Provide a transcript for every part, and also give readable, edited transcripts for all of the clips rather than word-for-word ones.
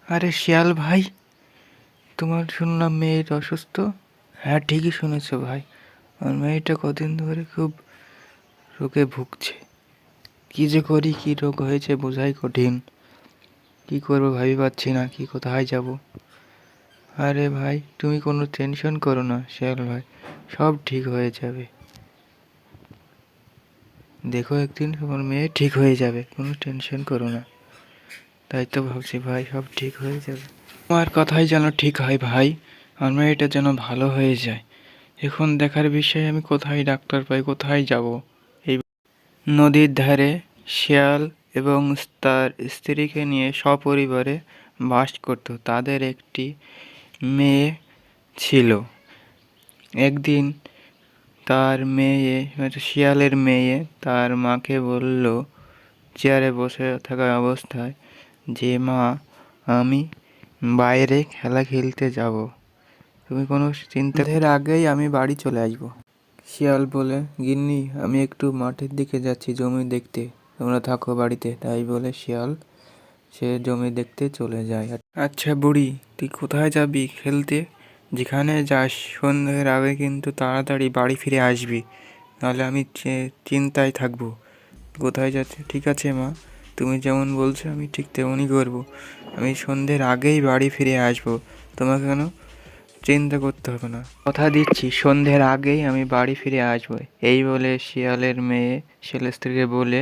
আরে শিয়াল ভাই, তোমার শুনলাম মেয়ের অসুস্থ। হ্যাঁ, ঠিকই শুনেছো ভাই। আমার মেয়েটা কদিন ধরে খুব রোগে ভুগছে। কি যে করি, কি রোগ হয়েছে বোঝাই কঠিন। কি করবো ভাবি পাচ্ছি না, কি কোথায় যাব। আরে ভাই, তুমি কোনো টেনশন করো না শিয়াল ভাই, সব ঠিক হয়ে যাবে। দেখো একদিন তোমার মেয়ে ঠিক হয়ে যাবে, কোনো টেনশন করো না। তাই তো ভাবছি ভাই, সব ঠিক হয়ে যাবে। আমার কথাই যেন ঠিক হয় ভাই, আমার মেয়েটা যেন ভালো হয়ে যায়। এখন দেখার বিষয়, আমি কোথায় ডাক্তার পাই, কোথায় যাব। এই নদীর ধারে শিয়াল এবং তার স্ত্রীকে নিয়ে সপরিবারে বাস করত। তাদের একটি মেয়ে ছিল। একদিন তার মেয়ে, মানে শিয়ালের মেয়ে, তার মাকে বলল চেয়ারে বসে থাকা অবস্থায় যে, মা, আমি বাইরে খেলা খেলতে যাব, তুমি কোনো চিন্তার আগেই আমি বাড়ি চলে আসবো। শিয়াল বলে, গিন্নি, আমি একটু মাঠের দিকে যাচ্ছি জমি দেখতে, তোমরা থাকো বাড়িতে। তাই বলে শিয়াল সে জমি দেখতে চলে যায়। আচ্ছা বুড়ি, তুই কোথায় যাবি খেলতে? যেখানে যাস সন্ধ্যের আগে কিন্তু তাড়াতাড়ি বাড়ি ফিরে আসবি, নাহলে আমি চিন্তায় থাকবো। কোথায় যাচ্ছে? ঠিক আছে মা, তুমি যেমন বলছো আমি ঠিক তেমনই করবো। আমি সন্ধ্যের আগেই বাড়ি ফিরে আসবো, তোমাকে কেন চিন্তা করতে হবে না। কথা দিচ্ছি, সন্ধ্যের আগেই আমি বাড়ি ফিরে আসবো। এই বলে শিয়ালের মেয়ে শিয়ালের স্ত্রীকে বলে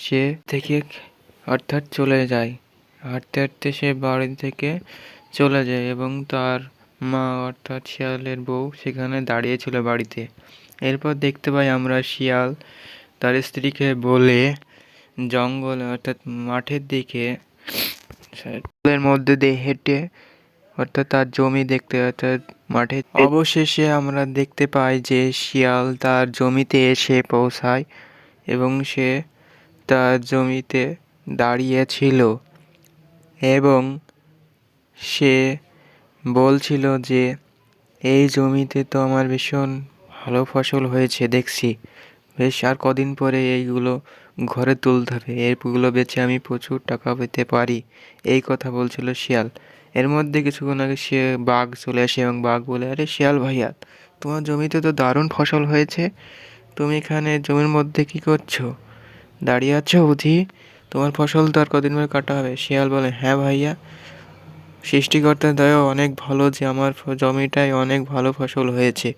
সে থেকে অর্থাৎ চলে যায়। হাঁটতে হাঁটতে সে বাড়ি থেকে চলে যায় এবং তার মা অর্থাৎ শিয়ালের বউ সেখানে দাঁড়িয়েছিল বাড়িতে। এরপর দেখতে পাই আমরা শিয়াল তার স্ত্রীকে বলে জঙ্গলে অর্থাৎ মাঠের দিকে জঙ্গলের মধ্যে দিয়ে হেঁটে অর্থাৎ তার জমি দেখতে, অর্থাৎ মাঠে। অবশেষে আমরা দেখতে পাই যে শিয়াল তার জমিতে এসে পৌঁছায় এবং সে তার জমিতে দাঁড়িয়েছিল এবং সে বলছিল যে, এই জমিতে তো আমার ভীষণ ভালো ফসল হয়েছে দেখছি, বেশ আর কদিন পরে এইগুলো ঘরে তুলতে হবে, এইগুলো বেচে আমি প্রচুর টাকা পেতে পারি। এই কথা বলছিল শিয়াল। এর মধ্যে কিছুক্ষণ আগে সে বাঘ চলে আসে এবং বাঘ বলে, আরে শিয়াল ভাইয়া, তোমার জমিতে তো দারুণ ফসল হয়েছে, তুমি এখানে জমির মধ্যে কি করছো, দাঁড়িয়ে আছো বুঝি? তোমার ফসল তো আর কদিন পরে কাটা হবে। শিয়াল বলে, হ্যাঁ ভাইয়া, সৃষ্টিকর্তার দয়া অনেক ভালো যে আমার জমিটায় অনেক ভালো ফসল হয়েছে।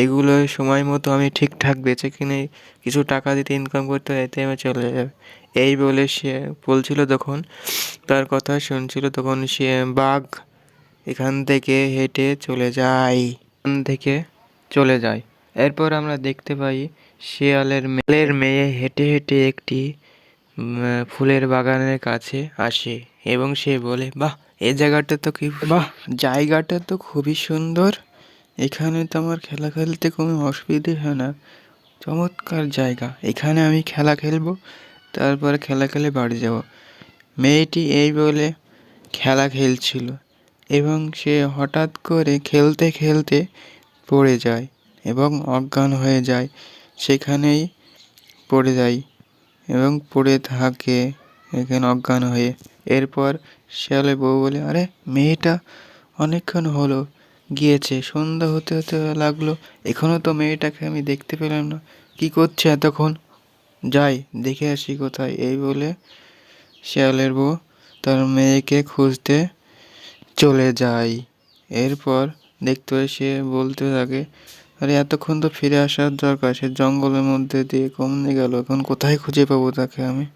এগুলো সময় মতো আমি ঠিকঠাক বেচে কিনে কিছু টাকা দিতে ইনকাম করতে হয়, এতে আমি চলে যাবে। এই বলে সে বলছিল, তখন তার কথা শুনছিল, তখন সে বাঘ এখান থেকে হেঁটে চলে যায়, এখান থেকে চলে যায়। এরপর আমরা দেখতে পাই শিয়ালের মেয়ে হেঁটে হেঁটে একটি ফুলের বাগানের কাছে আসে এবং সে বলে, বাহ, এই জায়গাটা তো কি, বাহ, জায়গাটা তো খুবই সুন্দর, এখানে তো আমার খেলা খেলতে কোনো অসুবিধে হয় না, চমৎকার জায়গা, এখানে আমি খেলা খেলবো, তারপরে খেলা খেলে বাড়ি যাব। মেয়েটি এই বলে খেলা খেলছিল এবং সে হঠাৎ করে খেলতে খেলতে পড়ে যায় এবং অজ্ঞান হয়ে যায়, সেখানেই পড়ে যায় এবং পড়ে থাকে এখানে অজ্ঞান হয়ে। এরপর শিয়ালের বউ বলে, আরে মেয়েটা অনেকক্ষণ হলো গিয়েছে, সন্ধ্যা হতে হতে লাগলো, এখনও তো মেয়েটাকে আমি দেখতে পেলাম না, কি করছে এতক্ষণ, যাই দেখে আসি কোথায়। এই বলে শিয়ালের বউ তার মেয়েকে খুঁজতে চলে যায়। এরপর দেখতে পাই সে বলতে থাকে, আরে এতক্ষণ তো ফিরে আসার দরকার, সে জঙ্গলের মধ্যে দিয়ে কমনে গেল, এখন কোথায় খুঁজে পাবো তাকে আমি,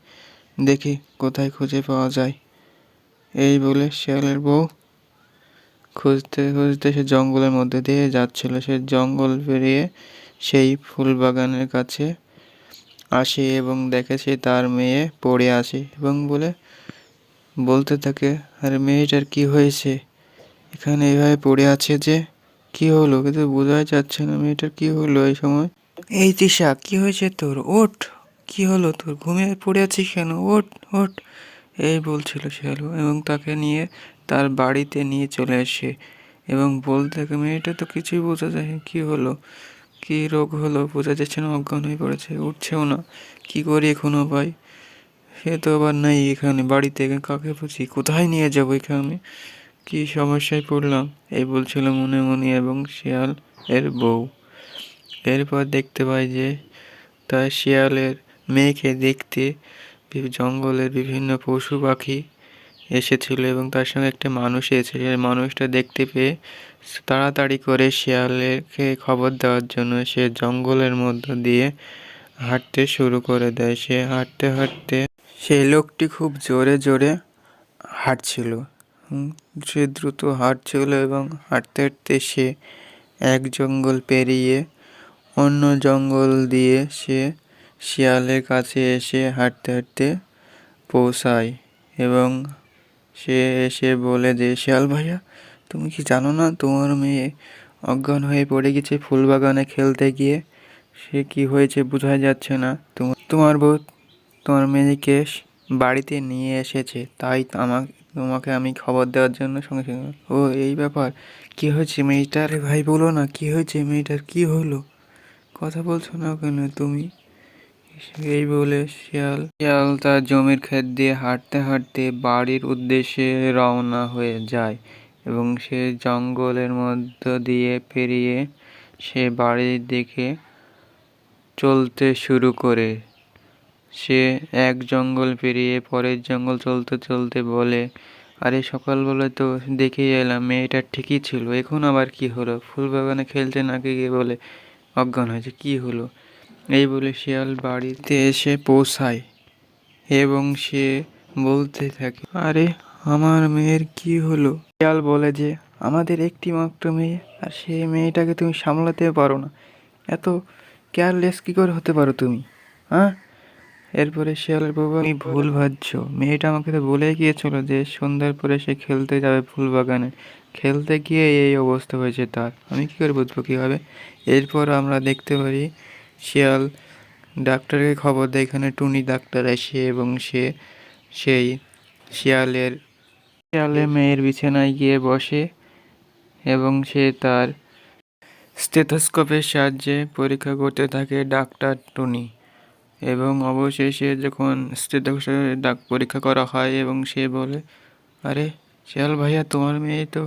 দেখি কোথায় খুঁজে পাওয়া যায়। এই বলে শিয়ালের বউ খুঁজতে খুঁজতে সে জঙ্গলের মধ্যে দিয়ে যাচ্ছিল। সে জঙ্গল পেরিয়ে সেই ফুল বাগানের কাছে আসে এবং দেখে সে তার মেয়ে পড়ে আছে এবং বলতে থাকে, আরে মেয়েটার কি হয়েছে, এখানে এইভাবে পড়ে আছে যে, কি হলো কিন্তু বোঝাই যাচ্ছে না মেয়েটার কি হলো এই সময়। এই তৃষা, কি হয়েছে তোর, ওঠ, কি হলো তোর, ঘুমিয়ে পড়ে আছিস কেন, ওঠ ওঠ, এই বলছিল শিয়াল এবং তাকে নিয়ে তার বাড়িতে নিয়ে চলে আসে এবং বলতে থাকে, মেয়েটা তো কিছুই বোঝা যায়, কি হলো, কি রোগ হলো বোঝা যাচ্ছে না, অজ্ঞান হয়ে পড়েছে, উঠছেও না, কি করি এখনো ভাই। সে তো আবার নাই এখানে বাড়িতে, কাকে বুঝি কোথায় নিয়ে যাবো এখানে, কি সমস্যায় পড়লাম, এই বলছিল মনে মনে এবং শিয়াল এর বউ। এরপর দেখতে পাই যে তার শিয়ালের মেয়েকে দেখতে জঙ্গলের বিভিন্ন পশু পাখি এসেছিল এবং তার সঙ্গে একটা মানুষ এসেছে। সেই মানুষটা দেখতে পেয়ে তাড়াতাড়ি করে শিয়ালকে খবর দেওয়ার জন্য সে জঙ্গলের মধ্য দিয়ে হাঁটতে শুরু করে দেয়। সে হাঁটতে হাঁটতে সেই লোকটি খুব জোরে জোরে হাঁটছিল। সে দ্রুত হাঁটছিল এবং হাঁটতে হাঁটতে সে এক জঙ্গল পেরিয়ে অন্য জঙ্গল দিয়ে সে শিয়ালের কাছে এসে হাঁটতে হাঁটতে পৌঁছায় এবং সে এসে বলে যে, শিয়াল ভাইয়া, তুমি কি জানো না তোমার মেয়ে অজ্ঞান হয়ে পড়ে গেছে ফুলবাগানে খেলতে গিয়ে? সে কি হয়েছে বোঝা যাচ্ছে না। তোমার বউ তোমার মেয়েকে বাড়িতে নিয়ে এসেছে, তাই তোমাকে আমি খবর দেওয়ার জন্য সঙ্গে সঙ্গে। ও এই ব্যাপার, কি হয়েছে মেয়েটার? ভাই বলো না কি হয়েছে মেয়েটার, কি হলো, কথা বলছো না কেন তুমি? এই বলে শিয়াল তার জমির ক্ষেত দিয়ে হাঁটতে হাঁটতে বাড়ির উদ্দেশ্যে রওনা হয়ে যায় এবং সে জঙ্গলের মধ্য দিয়ে পেরিয়ে সে বাড়ির দিকে চলতে শুরু করে। সে এক জঙ্গল পেরিয়ে পরের জঙ্গল চলতে চলতে বলে, আরে সকালবেলা তো দেখেই এলাম মেয়েটা ঠিকই ছিল, এখন আবার কি হলো? ফুলবাগানে খেলতে নাকি গিয়ে বলে অজ্ঞান হয়েছে, কি হলো? এই বলে শিয়াল বাড়িতে এসে পৌঁছায় এবং সে বলতে থাকে, আরে আমার মেয়ের কি হলো? শিয়াল বলে যে, আমাদের একটি মাত্র মেয়ে, আর সেই মেয়েটাকে তুমি সামলাতে পারো না, এত কেয়ারলেস কি করে হতে পারো তুমি, হ্যাঁ? এরপরে শিয়ালের বাবা, তুমি ভুল ভাবছো, মেয়েটা আমাকে তো বলে গিয়েছিল যে সন্ধ্যার পরে সে খেলতে যাবে ফুলবাগানে, খেলতে গিয়ে এই অবস্থা হয়েছে তার, আমি কী করে বুঝবো কীভাবে? এরপর আমরা দেখতে পারি শিয়াল ডাক্তারকে খবর দেয়, এখানে টুনি ডাক্তার আসে এবং সে সেই শিয়ালের মেয়ের বিছানায় গিয়ে বসে এবং সে তার স্টেথোস্কোপের সাহায্যে পরীক্ষা করতে থাকে ডাক্তার টুনি। এবং অবশেষে যখন স্টেথোস্কোপে পরীক্ষা করা হয় এবং সে বলে, আরে শিয়াল ভাইয়া, তোমার মেয়ে তো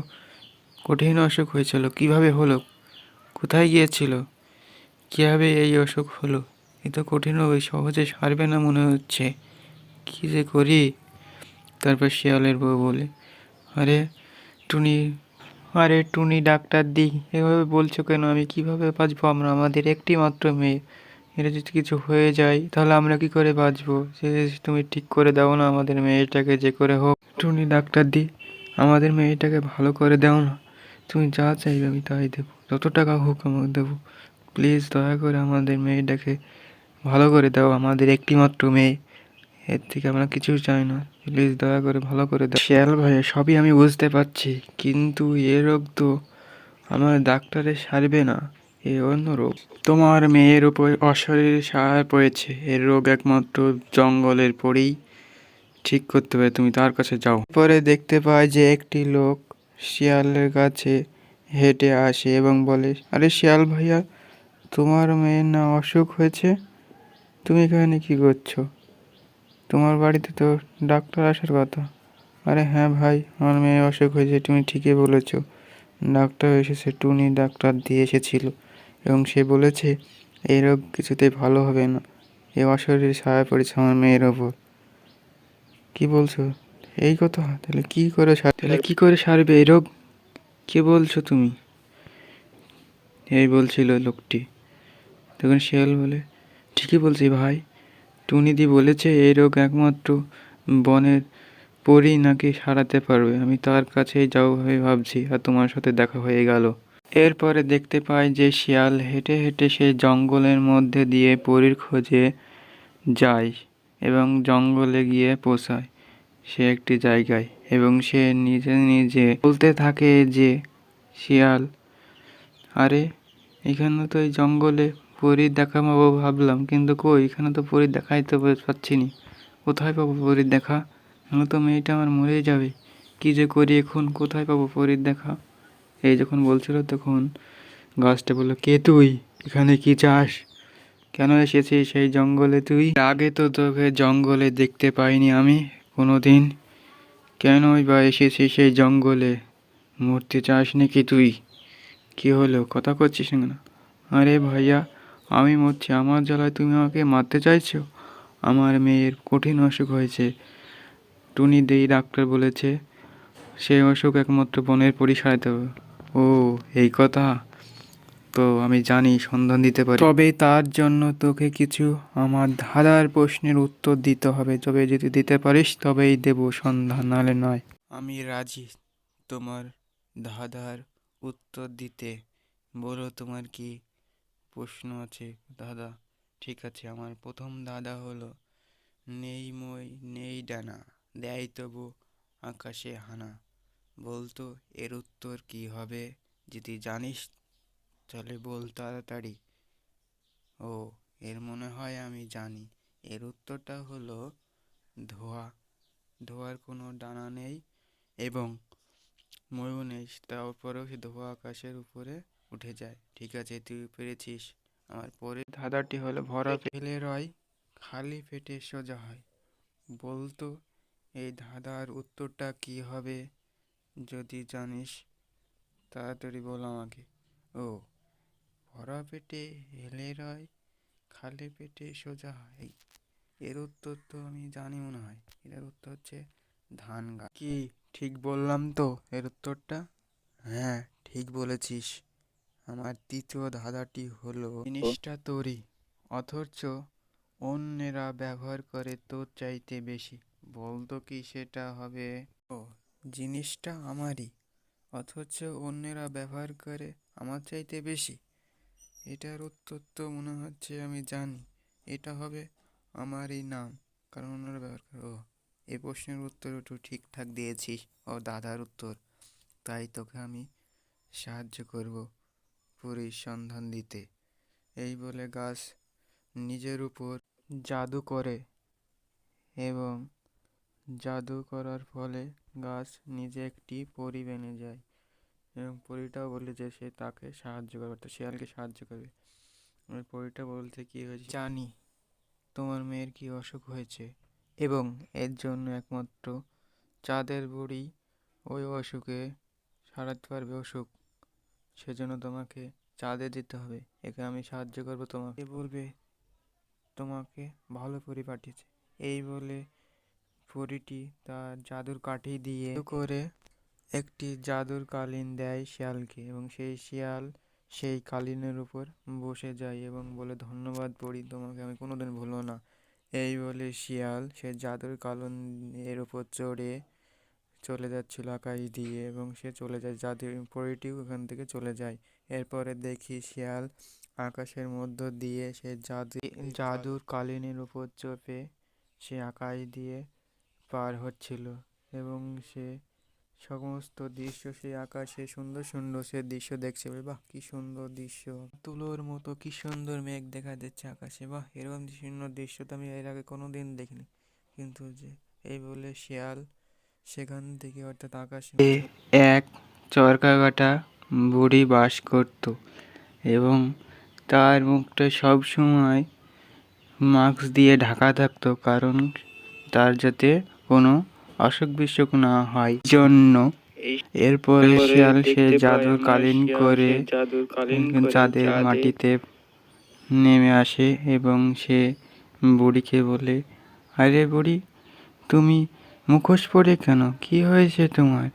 কঠিন অসুখ হয়েছিল, কিভাবে হলো, কোথায় গিয়েছিল, কীভাবে এই অসুখ হলো? এ তো কঠিন হবে, সহজে সারবে না মনে হচ্ছে, কী যে করি? তারপর শিয়ালের বউ বলে, আরে টুনি ডাক্তার দি, এভাবে বলছো কেন? আমি কিভাবে বাঁচবো? আমাদের একটি মাত্র মেয়ে, এটা যদি কিছু হয়ে যায় তাহলে আমরা কি করে বাঁচবো? সে তুমি ঠিক করে দাও না আমাদের মেয়েটাকে, যে করে হোক। টুনি ডাক্তার দি, আমাদের মেয়েটাকে ভালো করে দাও না, তুমি যা চাইবে আমি তাই দেবো, যত টাকা হোক আমাকে দেবো, প্লিজ দয়া করে আমাদের মেয়েটাকে ভালো করে দাও, আমাদের একটি মাত্র মেয়ে, এর থেকে আমরা কিছু চাই না, প্লিজ দয়া করে ভালো করে দাও। শিয়াল ভাইয়া, সবই আমি বুঝতে পারছি, কিন্তু এ রোগ তো আমার ডাক্তারের সারবে না, এ অন্য রোগ, তোমার মেয়ের উপর অশরীর সাহায্য পড়েছে, এর রোগ একমাত্র জঙ্গলের পরেই ঠিক করতে হবে, তুমি তার কাছে যাও। পরে দেখতে পাই যে একটি লোক শিয়ালের কাছে হেঁটে আসে এবং বলে, আরে শিয়াল ভাইয়া, তোমার মেয়ের না অসুখ হয়েছে, তুমি এখানে কি করছো? তোমার বাড়িতে তো ডাক্তার আসার কথা। আরে হ্যাঁ ভাই, আমার মেয়ে অসুখ হয়েছে, তুমি ঠিকই বলেছ, ডাক্তার এসেছে, টুনি ডাক্তার দিয়ে এসেছিল এবং সে বলেছে এই রোগ কিছুতেই ভালো হবে না, এই অশরীর ছায়া পড়েছে আমার মেয়ের ওপর। কি বলছো? এই কথা? তাহলে কি করে সারবে এই রোগ? কি বলছো তুমি? এই বলছিল লোকটি। তখন শিয়াল বলে, ঠিকই বলছি ভাই, টুনিদি বলেছে এই রোগ একমাত্র বনের পরই নাকি সারাতে পারবে, আমি তার কাছেই যাও হয়ে ভাবছি, আর তোমার সাথে দেখা হয়ে গেল। এরপরে দেখতে পাই যে শিয়াল হেঁটে হেঁটে সেই জঙ্গলের মধ্যে দিয়ে পরীর খোঁজে যায় এবং জঙ্গলে গিয়ে পৌঁছায় সে একটি জায়গায় এবং সে নিজে নিজে বলতে থাকে যে, শিয়াল, আরে এখানে তো এই জঙ্গলে পরীর দেখা পাবো ভাবলাম, কিন্তু কই, এখানে তো পরীর দেখাই তো পাচ্ছি নি, কোথায় পাবো পরীর দেখা? এখন তো মেয়েটা আমার মরে যাবে, কী যে করি এখন, কোথায় পাবো পরীর দেখা? এই যখন বলছিল তখন গাছটা বলল, কে তুই, এখানে কি চাস? কেন এসেছিস সেই জঙ্গলে তুই? আগে তো তোকে জঙ্গলে দেখতে পাইনি আমি কোনোদিন। কেনই বা এসেছিস সেই জঙ্গলে? মরতে চাস নাকি তুই? কি হলো, কথা করছিস না? আরে ভাইয়া, আমি মরছি, আমার জ্বালায় তুমি আমাকে মারতে চাইছো? আমার মেয়ের কঠিন অসুখ হয়েছে, টুনি দেই ডাক্তার বলেছে সেই অসুখ একমাত্র বনের পরই সারাতে হবে। ও, এই কথা। তো আমি জানি সন্ধান দিতে পারি, তবে তার জন্য তোকে কিছু আমার ধাঁধার প্রশ্নের উত্তর দিতে হবে। তবে যদি দিতে পারিস তবেই দেব সন্ধান, নাহলে নয়। আমি রাজি তোমার ধাঁধার উত্তর দিতে। বলো তোমার কি প্রশ্ন আছে দাদা? ঠিক আছে, আমার প্রথম ধাঁধা হলো, নেই মই নেই ডানা, দেয় তবু আকাশে হানা। বলতো এর উত্তর কি হবে? যদি জানিস তাহলে বল তাড়াতাড়ি। ও, এর মনে হয় আমি জানি। এর উত্তরটা হলো ধোঁয়া। ধোঁয়ার কোনো ডানা নেই এবং ময়ও নেই, তারপরেও সে ধোঁয়া আকাশের উপরে উঠে যায়। ঠিক আছে, তুই পেরেছিস। আমার পরের ধাঁধাটি হলো, ভরা পেলে রয়, খালি পেটে সোজা হয়। বলতো এই ধাঁধার উত্তরটা কি হবে? যদি জানিস তাড়াতাড়ি বল আমাকে। ও, ভরা পেটে হেলে রয়, খালি পেটে সোজা হয়। এর উত্তর তো আমি জানি মনে হয়। এর উত্তর হচ্ছে ধান গাছ। কি ঠিক বললাম তো এর উত্তরটা? হ্যাঁ, ঠিক বলেছিস। আমার তৃতীয় ধাঁধাটি হলো, জিনিসটা তোরই অথচ অন্যেরা ব্যবহার করে তোর চাইতে বেশি। বলতো কি সেটা হবে? ও, জিনিসটা আমারই অথচ অন্যেরা ব্যবহার করে আমার চাইতে বেশি। এটার উত্তর তো মনে হচ্ছে আমি জানি। এটা হবে আমারই নাম, কারণ অন্যরা ব্যবহার করে। ও, এই প্রশ্নের উত্তর একটু ঠিকঠাক দিয়েছিস। ও, দাদার উত্তর। তাই তোকে আমি সাহায্য করব পরিসন্ধান দিতে। এই বলে গাছ নিজের উপর জাদু করে এবং জাদু করার ফলে গাছ নিজে একটি পরী বেনে যায় এবং পরীটাও বলে যে সে তাকে সাহায্য করবে, অর্থাৎ শিয়ালকে সাহায্য করবে। ওই পরীটা বলতে কি হয়েছে, জানি তোমার মেয়ের কি অসুখ হয়েছে এবং এর জন্য একমাত্র চাঁদের বুড়ি ওই অসুখে সারাতে পারবে অসুখ। সেজন্য তোমাকে চাঁদে যেতে হবে, একে আমি সাহায্য করবো তোমাকে। বলবে তোমাকে ভালো পরী পাঠিয়েছে। এই বলে পরীটি তার জাদুর কাঠি দিয়ে করে একটি জাদুর কালীন দেয় শিয়ালকে এবং সেই শিয়াল সেই কালীনের উপর বসে যায় এবং বলে, ধন্যবাদ পরী, তোমাকে আমি কোনোদিন ভুলবো না। এই বলে শিয়াল সে জাদুর কালীনের উপর চড়ে চলে যাচ্ছিল আকাশ দিয়ে এবং সে চলে যায়, জাদুর পরীটিও ওখান থেকে চলে যায়। এরপরে দেখি শিয়াল আকাশের মধ্য দিয়ে সে জাদুর কালীনের উপর চেপে সে আকাশ দিয়ে পার হচ্ছিল এবং সে সমস্ত দৃশ্য, সেই আকাশে সুন্দর সুন্দর সে দৃশ্য দেখছে। বাহ, কি সুন্দর দৃশ্য, তুলোর মতো কি সুন্দর মেঘ দেখা যাচ্ছে আকাশে। বাহ, এরকম সুন্দর দৃশ্য তো আমি এর আগে কোনোদিন দেখিনি। কিন্তু যে এই বলে শিয়াল সেখান থেকে, অর্থাৎ আকাশে এক চরকা কাটা বুড়ি বাস করত এবং তার মুখটা সব সময় মাস্ক দিয়ে ঢাকা থাকতো, কারণ তার যাতে কোনো অসুখ বিসুখ না হয় জন্য। এরপরে শিয়াল সে জাদুর কালীন করে চাঁদের মাটিতে নেমে আসে এবং সে বুড়িকে বলে, আরে বুড়ি, তুমি মুখোশ পরে কেন? কি হয়েছে তোমার?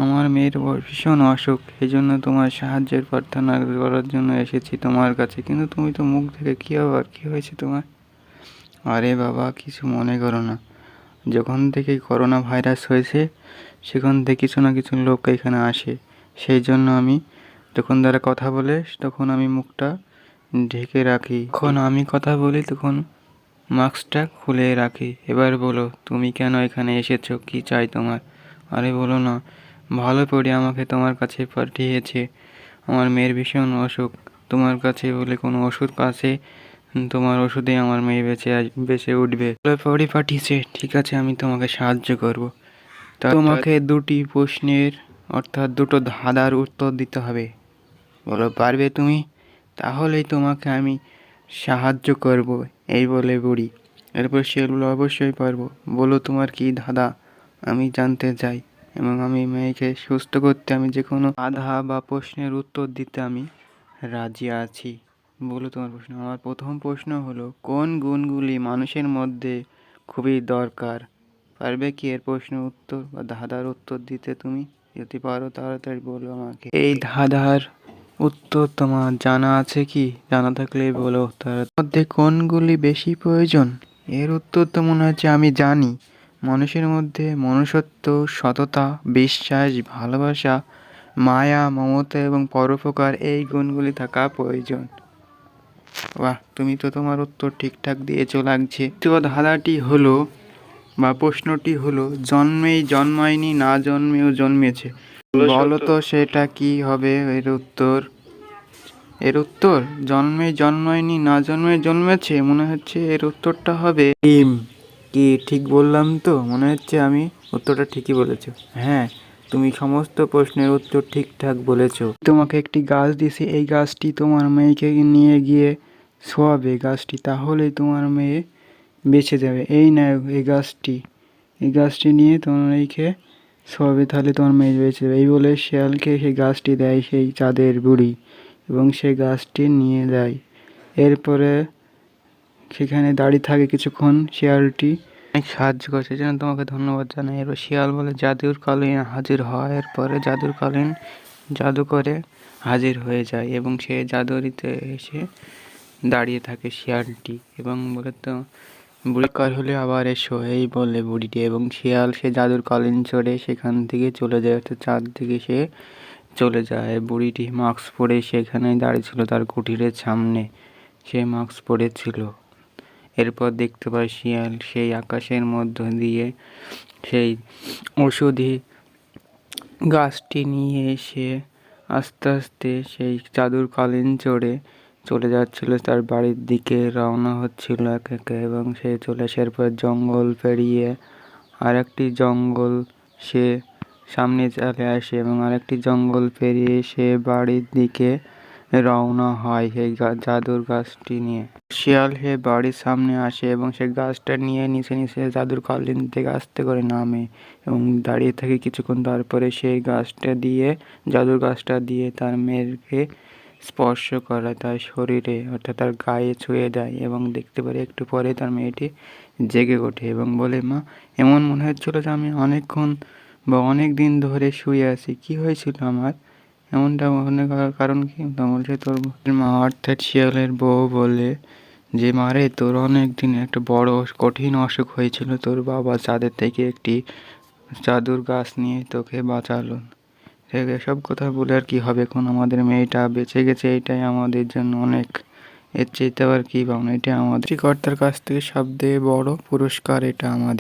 আমার মেয়ের ভীষণ অসুখ, এই জন্য তোমার সাহায্যের প্রার্থনা করার জন্য এসেছি তোমার কাছে। কিন্তু তুমি তো মুখ থেকে কী, আবার কী হয়েছে তোমার? আরে বাবা, কিছু মনে করো না। যখন থেকে করোনা ভাইরাস হয়েছে সেখান থেকে কিছু না কিছু লোক এখানে আসে, সেই জন্য আমি যখন তারা কথা বলে তখন আমি মুখটা ঢেকে রাখি। যখন আমি কথা বলি তখন মাস্কটা খুলে রাখি। এবার বলো, তুমি কেন এখানে এসেছো? কি চাই তোমার? আরে বলো না। ভালো করে আমাকে তোমার কাছে পাঠিয়েছে, আমার মেয়ের ভীষণ অসুখ, তোমার কাছে বলে কোনো ওষুধ আছে? তোমার ওষুধে আমার মেয়ে বেঁচে উঠবে পরে পাঠিয়েছে। ঠিক আছে, আমি তোমাকে সাহায্য করব। তা তোমাকে দুটি প্রশ্নের, অর্থাৎ দুটো ধাঁধার উত্তর দিতে হবে। বলো, পারবে তুমি? তাহলেই তোমাকে আমি সাহায্য করব, এই বলে বুড়ি। এরপর শিয়াল বলল, অবশ্যই পারবো, বলো তোমার কি ধাঁধা, আমি জানতে চাই, এবং আমি মেয়েকে সুস্থ করতে আমি যে কোনো বাধা বা প্রশ্নের উত্তর দিতে আমি রাজি আছি। বলো তোমার প্রশ্ন। আমার প্রথম প্রশ্ন হলো, কোন গুণগুলি মানুষের মধ্যে খুবই দরকার? পারবে কি এর প্রশ্নের উত্তর বা ধাঁধার উত্তর দিতে তুমি? যদি পারো তাড়াতাড়ি বলো আমাকে। এই ধাঁধার উত্তর তোমার জানা আছে কি? জানা থাকলে বলো। তার মধ্যে কোনগুলি বেশি প্রয়োজন? এর উত্তর তো মনে হচ্ছে আমি জানি। মানুষের মধ্যে মনুষ্যত্ব, সততা, বিশ্বাস, ভালোবাসা, মায়া, মমতা এবং পরোপকার, এই গুণগুলি থাকা প্রয়োজন। বাহ, তুমি তো তোমার উত্তর ঠিকঠাক দিয়েছো লাগছে। তো ধাঁধাটি হলো বা প্রশ্নটি হলো, জন্মেই জন্মায়নি, না জন্মেও জন্মেছে, বলো তো সেটা কি হবে? এর উত্তর, জন্মেই জন্মায়নি, না জন্মে জন্মেছে, মনে হচ্ছে এর উত্তরটা হবে ডিম। কি ঠিক বললাম তো? মনে হচ্ছে আমি উত্তরটা ঠিকই বলেছো। হ্যাঁ, তুমি সমস্ত প্রশ্নের উত্তর ঠিকঠাক বলেছো। তোমাকে একটি গাছ দিছি, এই গাছটি তোমার মেয়েকে নিয়ে গিয়ে শোয়াবে গাছটি, তাহলেই তোমার মেয়ে বেঁচে যাবে। এই নাও এই গাছটি নিয়ে তোমার মেয়েকে শোয়াবে, তাহলে তোমার মেয়ে বেঁচে যাবে। এই বলে শিয়ালকে সেই গাছটি দেয় সেই চাঁদের বুড়ি, এবং সে গাছটি নিয়ে যায়। এরপরে সেখানে দাঁড়িয়ে থাকে কিছুক্ষণ শিয়ালটি। অনেক সাহায্য করছে, জন্য তোমাকে ধন্যবাদ জানাই। এরপর শিয়াল বলে, জাদুর কালীন হাজির হয়। এরপরে জাদুর কালীন জাদু করে হাজির হয়ে যায়, এবং সে জাদুরিতে এসে দাঁড়িয়ে থাকে শিয়ালটি, এবং বলে, তো বুড়ি কাল হলে আবার এসো, এই বলে বুড়িটি, এবং শিয়াল সে জাদুর কালীন চড়ে সেখান থেকে চলে যায়, অর্থাৎ চাঁদ দিকে সে চলে যায়। বুড়িটি মাস্ক পরে সেখানে দাঁড়িয়ে ছিল তার কুটিরের সামনে, সে মাস্ক পরেছিল। এরপর দেখতে পায় শিয়াল সেই আকাশের মধ্য দিয়ে সেই ঔষধি গাছটি নিয়ে এসে আস্তে আস্তে সেই জাদুর কালীন চড়ে চলে যাচ্ছিল তার বাড়ির দিকে, রওনা হচ্ছিল এক একে, এবং সে চলে আসার পর জঙ্গল পেরিয়ে আরেকটি জঙ্গল সে সামনে চলে আসে, এবং আরেকটি জঙ্গল পেরিয়ে সে বাড়ির দিকে রওনা হয় সেই জাদুর গাছটি নিয়ে। শিয়াল সে বাড়ির সামনে আসে এবং সে গাছটা নিয়ে নিচে নিচে জাদুর কালীন থেকে আস্তে করে নামে এবং দাঁড়িয়ে থাকে কিছুক্ষণ। তারপরে সেই জাদুর গাছটা দিয়ে তার মেয়েকে স্পর্শ করা তার শরীরে, অর্থাৎ তার গায়ে ছুঁয়ে দেয়, এবং দেখতে পারে একটু পরে তার মেয়েটি জেগে ওঠে এবং বলে, মা, এমন মনে হচ্ছিল যে আমি অনেকক্ষণ বা অনেক দিন ধরে শুয়ে আছি, কি হয়েছিল আমার? এমনটা মনে করার কারণ কি? তা বলছে, তোর মা অর্থাৎ শিয়ালের বউ বলে যে, মারে, তোর অনেক দিন একটা বড় কঠিন অসুখ হয়েছিল, তোর বাবা চাঁদের থেকে একটি জাদুর গাছ নিয়ে তোকে বাঁচালো। এসব কথা বলে আর কি হবে, এখন আমাদের মেয়েটা বেঁচে গেছে, এটাই আমাদের জন্য অনেক। এর চেয়ে আবার কি পাবো, এটা আমাদের সৃষ্টিকর্তার কাছ থেকে সবচেয়ে বড় পুরস্কার, এটা আমাদের।